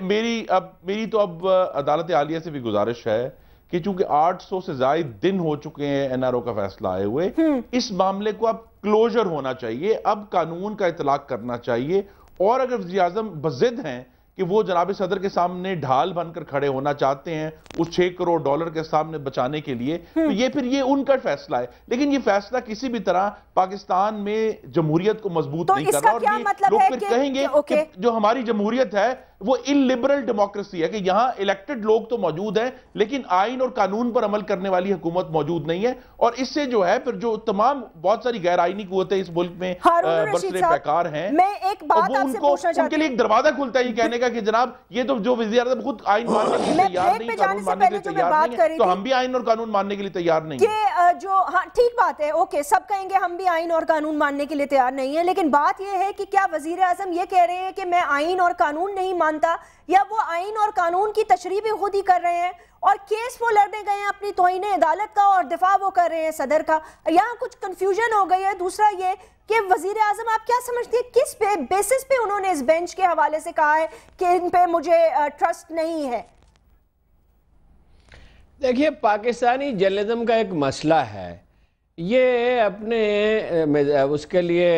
میری تو اب عدالت عالیہ سے بھی گزارش ہے کہ چونکہ 800 سے زائد دن ہو چکے ہیں این آر او کا فیصلہ آئے ہوئے، اس معاملے کو اب کلوزر ہونا چاہیے، اب قانون کا اطلاق کرنا چاہیے، اور اگر وزیر اعظم بضد ہیں کہ وہ جناب صدر کے سامنے ڈھال بن کر کھڑے ہونا چاہتے ہیں اس $6 کروڑ کے سامنے بچانے کے لیے، تو یہ ان کا فیصلہ ہے، لیکن یہ فیصلہ کسی بھی طرح پاکستان میں جمہوریت کو مضبوط نہیں کر رہا، اور یہ لوگ پھر کہیں گے کہ جو ہماری جمہوریت ہے وہ illiberal ڈیموکریسی ہے، کہ یہاں الیکٹڈ لوگ تو موجود ہیں لیکن آئین اور قانون پر عمل کرنے والی حکومت موجود نہیں ہے، اور اس سے جو ہے پھر جو تمام بہت ساری غیر آئینی قوتیں اس ملک میں برسرے پیکار ہیں، ان کے لیے ایک دروازہ کھلتا ہے یہ کہنے کا کہ جناب یہ تو جو وزیر اعظم خود آئین ماننے کے لیے تیار نہیں، قانون ماننے کے لیے تیار نہیں ہے، تو ہم بھی آئین اور قانون ماننے کے لیے تیار نہیں ہیں۔ ہاں ٹھیک بات ہے، اوکے، سب کہیں گے ہم بھی آئین اور قانون ماننے کے لیے تیار نہیں ہیں، لیکن بات یہ ہے کہ کیا وزیر اعظم یہ کہہ رہے ہیں کہ میں آئین اور قانون نہیں مانتا، یا وہ آئین اور قانون کی تشریح بھی خود ہی کر رہے ہیں اور کیس وہ لڑنے گئے ہیں اپنی توہین عدالت کا اور دفاع وہ کر رہے ہیں صدر کا؟ یہاں کچھ کنفیوژن ہو گئی ہے۔ دوسرا یہ کہ وزیر اعظم آپ کیا سمجھتی ہیں کس بیسس پہ انہوں نے اس بینچ کے حوالے سے کہا ہے کہ ان پہ مجھے ٹرسٹ نہیں ہے؟ دیکھیے، پاکستانی جرنلزم کا ایک مسئلہ ہے، یہ اپنے اس کے لیے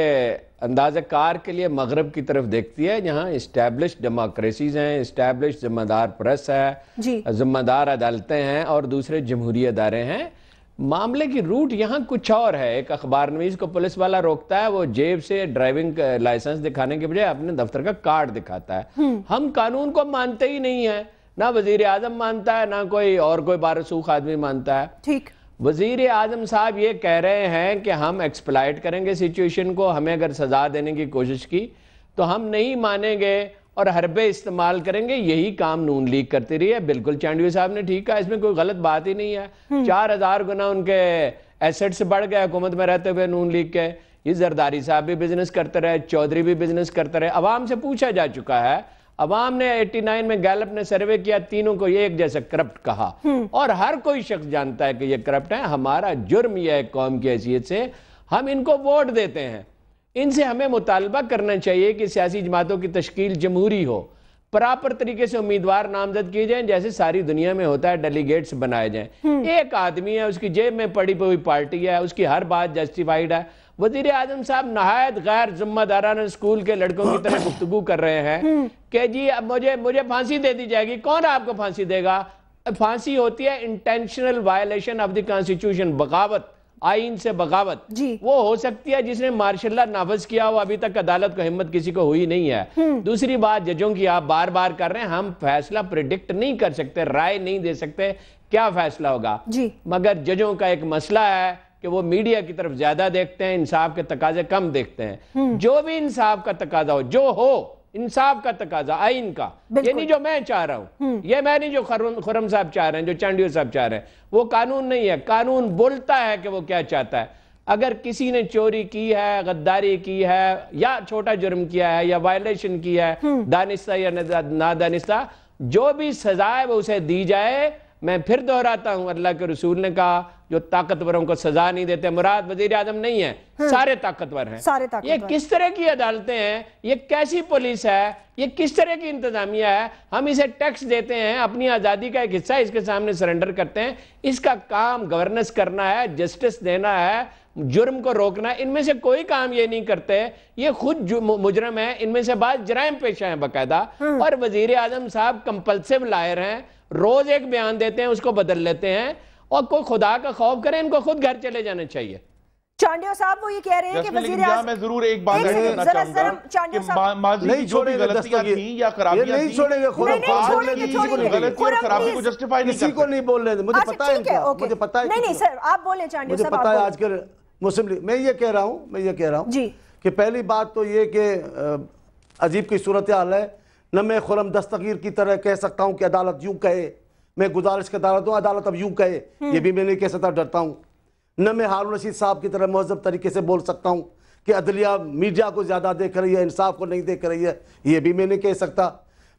اندازہ کار کے لیے مغرب کی طرف دیکھتی ہے، جہاں اسٹیبلشڈ ڈیموکریسیز ہیں، اسٹیبلشڈ ذمہ دار پریس ہے، ذمہ دار عدالتیں ہیں اور دوسرے جمہوری ادارے ہیں۔ معاملے کی روٹ یہاں کچھ اور ہے۔ ایک اخبار نویس کو پولیس والا روکتا ہے، وہ جیب سے ڈرائیونگ لائسنس دکھانے کے بجائے اپنے دفتر کا کارڈ دکھاتا ہے۔ ہم قانون کو مانتے ہی نہیں ہیں، نہ وزیر اعظم مانتا ہے، نہ کوئی بارسوخ آدمی مانتا ہے۔ ٹھیک، وزیر اعظم صاحب یہ کہہ رہے ہیں کہ ہم ایکسپلائٹ کریں گے سچویشن کو، ہمیں اگر سزا دینے کی کوشش کی تو ہم نہیں مانیں گے اور حربے استعمال کریں گے۔ یہی کام نون لیگ کرتی رہی ہے۔ بالکل چانڈوی صاحب نے ٹھیک کہا، اس میں کوئی غلط بات ہی نہیں ہے۔ 4000 گنا ان کے ایسٹس بڑھ گئے حکومت میں رہتے ہوئے نون لیگ کے۔ یہ زرداری صاحب بھی بزنس کرتے رہے، چودھری بھی بزنس کرتے رہے۔ عوام سے پوچھا جا چکا ہے، عوام نے 89 میں گیلپ نے سروے کیا، تینوں کو یہ ایک جیسا کرپٹ کہا، اور ہر کوئی شخص جانتا ہے کہ یہ کرپٹ ہے۔ ہمارا جرم یہ ہے قوم کی حیثیت سے، ہم ان کو ووٹ دیتے ہیں، ان سے ہمیں مطالبہ کرنا چاہیے کہ سیاسی جماعتوں کی تشکیل جمہوری ہو، پراپر طریقے سے امیدوار نامزد کیے جائیں جیسے ساری دنیا میں ہوتا ہے، ڈیلیگیٹس بنائے جائیں۔ ایک آدمی ہے، اس کی جیب میں پڑی ہوئی پارٹی ہے، اس کی ہر بات جسٹیفائیڈ ہے۔ وزیر اعظم صاحب نہایت غیر ذمہ دارانہ اسکول کے لڑکوں کی طرح گفتگو کر رہے ہیں کہ جی اب مجھے پھانسی دے دی جائے گی۔ کون آپ کو پھانسی دے گا؟ پھانسی ہوتی ہے intentional violation of the constitution, بغاوت، آئین سے بغاوت۔ وہ ہو سکتی ہے جس نے مارشل لا نافذ کیا ہو، ابھی تک عدالت کو ہمت کسی کو ہوئی نہیں ہے۔ دوسری بات ججوں کی آپ بار بار کر رہے ہیں، ہم فیصلہ پریڈکٹ نہیں کر سکتے، رائے نہیں دے سکتے کیا فیصلہ ہوگا، مگر ججوں کا ایک مسئلہ ہے کہ وہ میڈیا کی طرف زیادہ دیکھتے ہیں، انصاف کے تقاضے کم دیکھتے ہیں۔ جو بھی انصاف کا تقاضا ہو، جو ہو انصاف کا تقاضا آئین کا، یہ نہیں جو میں چاہ رہا ہوں، یہ میں نہیں جو خرم صاحب چاہ رہے ہیں، جو چانڈیو صاحب چاہ رہے ہیں، وہ قانون نہیں ہے۔ قانون بولتا ہے کہ وہ کیا چاہتا ہے۔ اگر کسی نے چوری کی ہے، غداری کی ہے، یا چھوٹا جرم کیا ہے، یا وائلیشن کی ہے، دانستہ یا نادانستہ، جو بھی سزا ہے وہ اسے دی جائے۔ میں پھر دہراتا ہوں، اللہ کے رسول نے کہا جو طاقتوروں کو سزا نہیں دیتے، مراد وزیر اعظم نہیں ہے، سارے طاقتور ہیں۔ یہ کس طرح کی عدالتیں ہیں؟ یہ کیسی پولیس ہے؟ یہ کس طرح کی انتظامیہ ہے؟ ہم اسے ٹیکس دیتے ہیں، اپنی آزادی کا ایک حصہ اس کے سامنے سرنڈر کرتے ہیں۔ اس کا کام گورننس کرنا ہے، جسٹس دینا ہے، جرم کو روکنا ہے۔ ان میں سے کوئی کام یہ نہیں کرتے، یہ خود مجرم ہیں، ان میں سے بعض جرائم پیشہ ہیں باقاعدہ، اور وزیر اعظم صاحب کمپلسیو لائر ہیں، روز ایک بیان دیتے ہیں، اس کو بدل لیتے ہیں، اور کوئی خدا کا خوف کریں، ان کو خود گھر چلے جانا چاہیے۔ چانڈیو صاحب وہ یہ کہہ رہے ہیں کہ وزیر اعظم، میں ضرور ایک بات کرنا چاہوں گا کہ ماضی کی جو بھی غلطیاں تھیں یا خرابیاں تھیں، نہیں چھوڑیں گے، غلطی اور خرابی کو جسٹیفائی نہیں کسی کو نہیں بولنے دیں۔ مجھے پتا ہے ان کا، مجھے پتا ہے، نہیں سر آپ بولیں چانڈیو صاحب، مجھے پتا ہے آج کل مسلم لیگ، میں یہ کہہ رہا ہوں کہ پہلی بات تو یہ کہ عجیب کی صورتحال ہے، نہ میں خرم دستگیر کی طرح کہہ سکتا ہوں کہ عدالت یوں کہے، میں گزارش کرتا رہتا ہوں عدالت اب یوں کہے، یہ بھی میں نہیں کہہ سکتا، ڈرتا ہوں۔ نہ میں ہارون رشید صاحب کی طرح مہذب طریقے سے بول سکتا ہوں کہ عدلیہ میڈیا کو زیادہ دیکھ رہی ہے، انصاف کو نہیں دیکھ رہی ہے، یہ بھی میں نہیں کہہ سکتا۔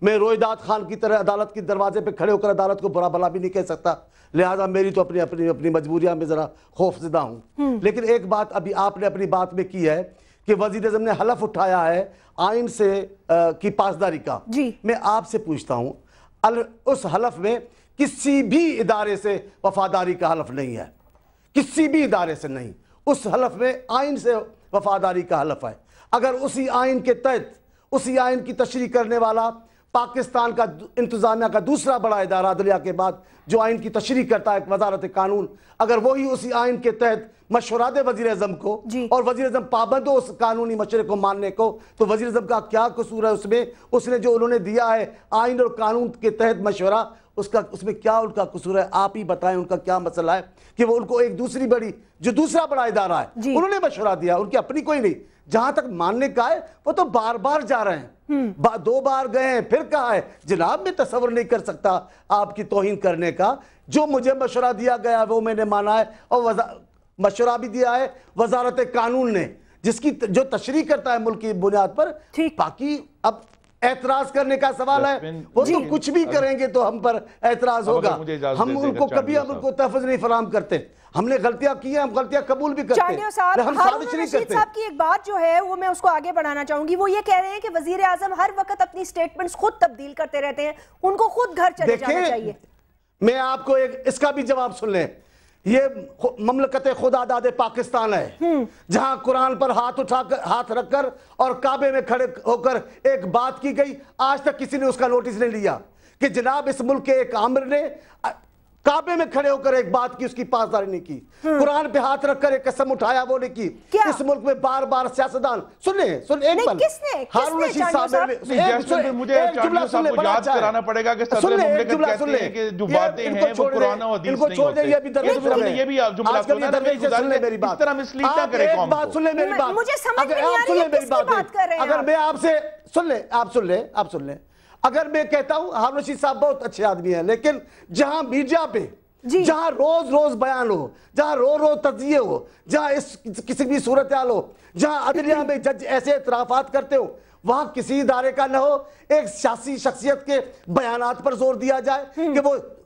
میں رویداد خان کی طرح عدالت کی دروازے پہ کھڑے ہو کر عدالت کو برا بھلا بھی نہیں کہہ سکتا، لہٰذا میری تو اپنی مجبوریاں میں ذرا خوف زدہ ہوں۔ لیکن ایک بات ابھی آپ نے اپنی بات میں کی ہے کہ وزیر اعظم نے حلف اٹھایا ہے آئین سے کی پاسداری کا. میں آپ سے پوچھتا ہوں اس حلف میں کسی بھی ادارے سے وفاداری کا حلف نہیں ہے, کسی بھی ادارے سے نہیں. اس حلف میں آئین سے وفاداری کا حلف ہے. اگر اسی آئین کے تحت اسی آئین کی تشریح کرنے والا پاکستان کا انتظامیہ کا دوسرا بڑا ادارہ عدلیہ کے بعد جو آئین کی تشریح کرتا ہے وزارت قانون, اگر وہی اسی آئین کے تحت مشورہ دے وزیر اعظم کو اور وزیر اعظم پابند ہو اس قانونی مشورے کو ماننے کو, تو وزیر اعظم کا کیا قصور ہے اس میں؟ اس نے جو انہوں نے دیا ہے آئین اور قانون کے تحت مشورہ, اس میں کیا ان کا قصور ہے؟ آپ ہی بتائیں ان کا کیا مسئلہ ہے کہ وہ ان کو ایک دوسرا بڑا ادارہ ہے انہوں نے مشورہ دیا, ان کی اپنی کوئی نہیں. جہاں تک ماننے کا ہے وہ تو بار بار جا رہے ہیں, 2 بار گئے ہیں, پھر کہا ہے جناب میں تصور نہیں کر سکتا آپ کی توہین کرنے کا. جو مجھے مشورہ دیا گیا وہ میں نے مانا ہے, اور مشورہ بھی دیا ہے وزارت قانون نے جس کی جو تشریح کرتا ہے ملک کی بنیاد پر. باقی اب اعتراض کرنے کا سوال ہے, وہ تو کچھ بھی کریں گے تو ہم پر اعتراض ہوگا. ہم ان کو کبھی ان کو تحفظ نہیں فراہم کرتے. ہم نے غلطیاں کی ہیں, ہم غلطیاں قبول بھی کرتے ہیں, ہم سازش نہیں کرتے. صاحب کی ایک بات جو ہے وہ میں اس کو آگے بڑھانا چاہوں گی, وہ یہ کہہ رہے ہیں کہ وزیر اعظم ہر وقت اپنی سٹیٹمنٹس خود تبدیل کرتے رہتے ہیں, ان کو خود گھر چلے جانا چاہیے. میں آپ کو اس کا بھی جواب سن لیں. یہ مملکت خدا داد پاکستان ہے جہاں قرآن پر ہاتھ رکھ کر اور کعبے میں کھڑے ہو کر ایک بات کی گئی, آج تک کسی نے اس کا نوٹس نہیں لیا کہ جناب اس ملک کے ایک آمر نے کعبے میں کھڑے ہو کر ایک بات کی, اس کی پاسداری نہیں کی. قرآن پہ ہاتھ رکھ کر ایک قسم اٹھایا, وہ نہیں کی. اس ملک میں بار بار سیاستدان سن ایک پل ہارون رشید صاحب مجھے چاندیو صاحب کو یاد کرانا پڑے گا کہ صدر مملکت کہتے ہیں کہ جو باتیں ہیں وہ قرآن و حدیث نہیں ہوتے. یہ بھی جملہ سنا ہے, اس طرح مسلیڈ نہ کرے قوم کو. سن لیں میری بات, مجھے سمجھ نہیں آ رہی ہے کس کی بات کر رہے ہیں. اگر میں آپ سے سن لیں اگر میں کہتا ہوں ہارون رشید صاحب بہت اچھے آدمی ہیں, لیکن جہاں میڈیا پہ جہاں روز بیان ہو, جہاں روز تجزیے ہو, جہاں کسی بھی صورتحال ہو, جہاں عدلیہ میں جج ایسے اعترافات کرتے ہو, وہاں کسی ادارے کا نہ ہو ایک سیاسی شخصیت کے بیانات پر زور دیا جائے کہ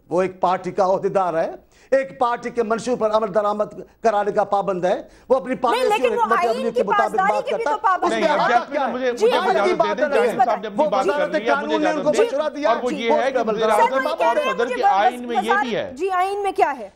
وہ ایک پارٹی کا عہدیدار ہے, ایک پارٹی کے منشور پر عمل درآمد کرانے کا پابند ہے, وہ اپنی پالیسی اور حکمت عملی کے مطابق بات کرتا ہے. نہیں وزارت قانون نے ان کو مشورہ دیا, اور وہ یہ ہے کہ وزیر اعظم اور صدر کے آئین میں یہ بھی ہے. جی آئین میں کیا ہے؟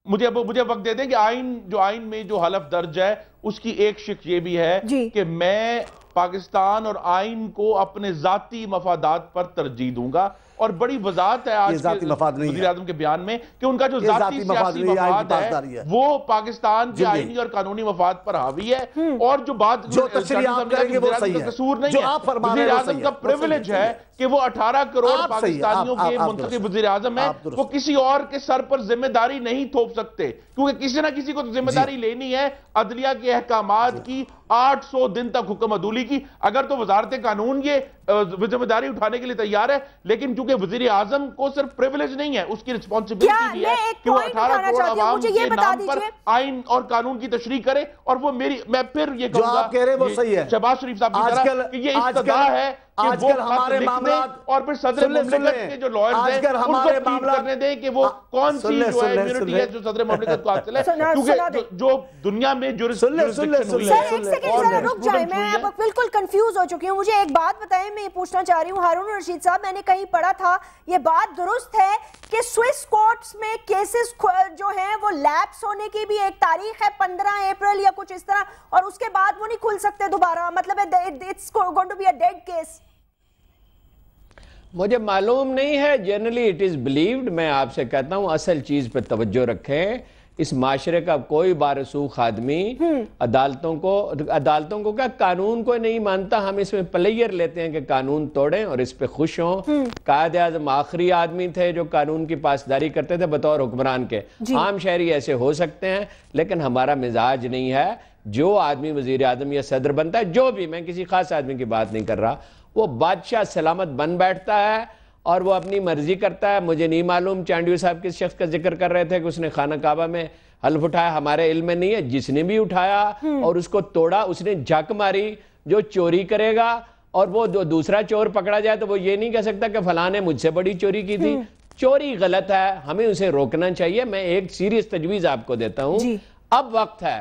مجھے وقت دے دیں کہ آئین میں جو حلف درج ہے اس کی ایک شق یہ بھی ہے کہ میں پاکستان اور آئین کو اپنے ذاتی مفادات پر ترجیح دوں گا, اور بڑی وضاحت ہے آج کے وزیر اعظم کے بیان میں کہ ان کا جو ذاتی سیاسی مفاد ہے وہ پاکستان کے آئینی اور قانونی مفاد پر حاوی ہے. اور جو بات جو تشریح آپ کریں گے وہ صحیح ہے, قصور نہیں ہے, وزیر اعظم کا پریویلیج ہے کہ وہ 18 کروڑ پاکستانیوں کے منتخب وزیر اعظم ہیں, وہ کسی اور کے سر پر ذمہ داری نہیں تھوپ سکتے, کیونکہ کسی نہ کسی کو ذمہ داری لینی ہے عدلیہ کے احکامات کی, 800 دن تک حکم عدولی کی. اگر تو وزارت قانون یہ ذمہ داری اٹھانے کے لیے تیار ہے, لیکن چونکہ وزیر اعظم کو صرف پریویلیج نہیں ہے, اس کی ریسپانسبلٹی بھی ہے کہ وہ 18 کروڑ عوام کے نام پر آئین اور قانون کی تشریح کرے. اور وہ میں پھر یہ کہوں گا شہباز شریف صاحب کی طرح کہ یہ استدعا ہے کہ وہ خط لکھ دیں اور پھر صدر مملکت کے جو لائرز ہیں ان کو فیڈ کرنے دیں کہ وہ کون سی جو ہے امیونٹی ہے جو صدر مملکت کو حاصل ہے, کیونکہ جو دنیا میں جورسڈکشن ہوئی ہے. ایک سیکنڈ ذرا رک جائیں, میں اب بالکل کنفیوز ہو چکی ہوں. مجھے ایک بات بتائیں, میں یہ پوچھنا چاہ رہی ہوں ہارون رشید صاحب, میں نے کہیں پڑھا تھا یہ بات درست ہے کہ سوئس کورٹس میں کیسز جو ہیں وہ لیپس ہونے کی بھی ایک تاریخ ہے 15 اپریل یا کچھ اس طرح, اور اس کے بعد وہ نہیں کھل سکتے دوبارہ, مطلب it's going to be a dead case. مجھے معلوم نہیں ہے, جنرلی اٹ از بلیوڈ. میں آپ سے کہتا ہوں اصل چیز پہ توجہ رکھیں. اس معاشرے کا کوئی بارسوخ آدمی عدالتوں کو کیا قانون کو نہیں مانتا. ہم اس میں پلیئر لیتے ہیں کہ قانون توڑیں اور اس پہ خوش ہوں. قائد اعظم آخری آدمی تھے جو قانون کی پاسداری کرتے تھے بطور حکمران کے. عام شہری ایسے ہو سکتے ہیں, لیکن ہمارا مزاج نہیں ہے. جو آدمی وزیر اعظم یا صدر بنتا ہے, جو بھی, میں کسی خاص آدمی کی بات نہیں کر رہا, وہ بادشاہ سلامت بن بیٹھتا ہے اور وہ اپنی مرضی کرتا ہے. مجھے نہیں معلوم چانڈیو صاحب کس شخص کا ذکر کر رہے تھے کہ اس نے خانہ کعبہ میں حلف اٹھایا, ہمارے علم میں نہیں ہے. جس نے بھی اٹھایا اور اس کو توڑا, اس نے جھک ماری. جو چوری کرے گا اور وہ دوسرا چور پکڑا جائے تو وہ یہ نہیں کہہ سکتا کہ فلاں نے مجھ سے بڑی چوری کی تھی. چوری غلط ہے, ہمیں اسے روکنا چاہیے. میں ایک سیریس تجویز آپ کو دیتا ہوں. اب وقت ہے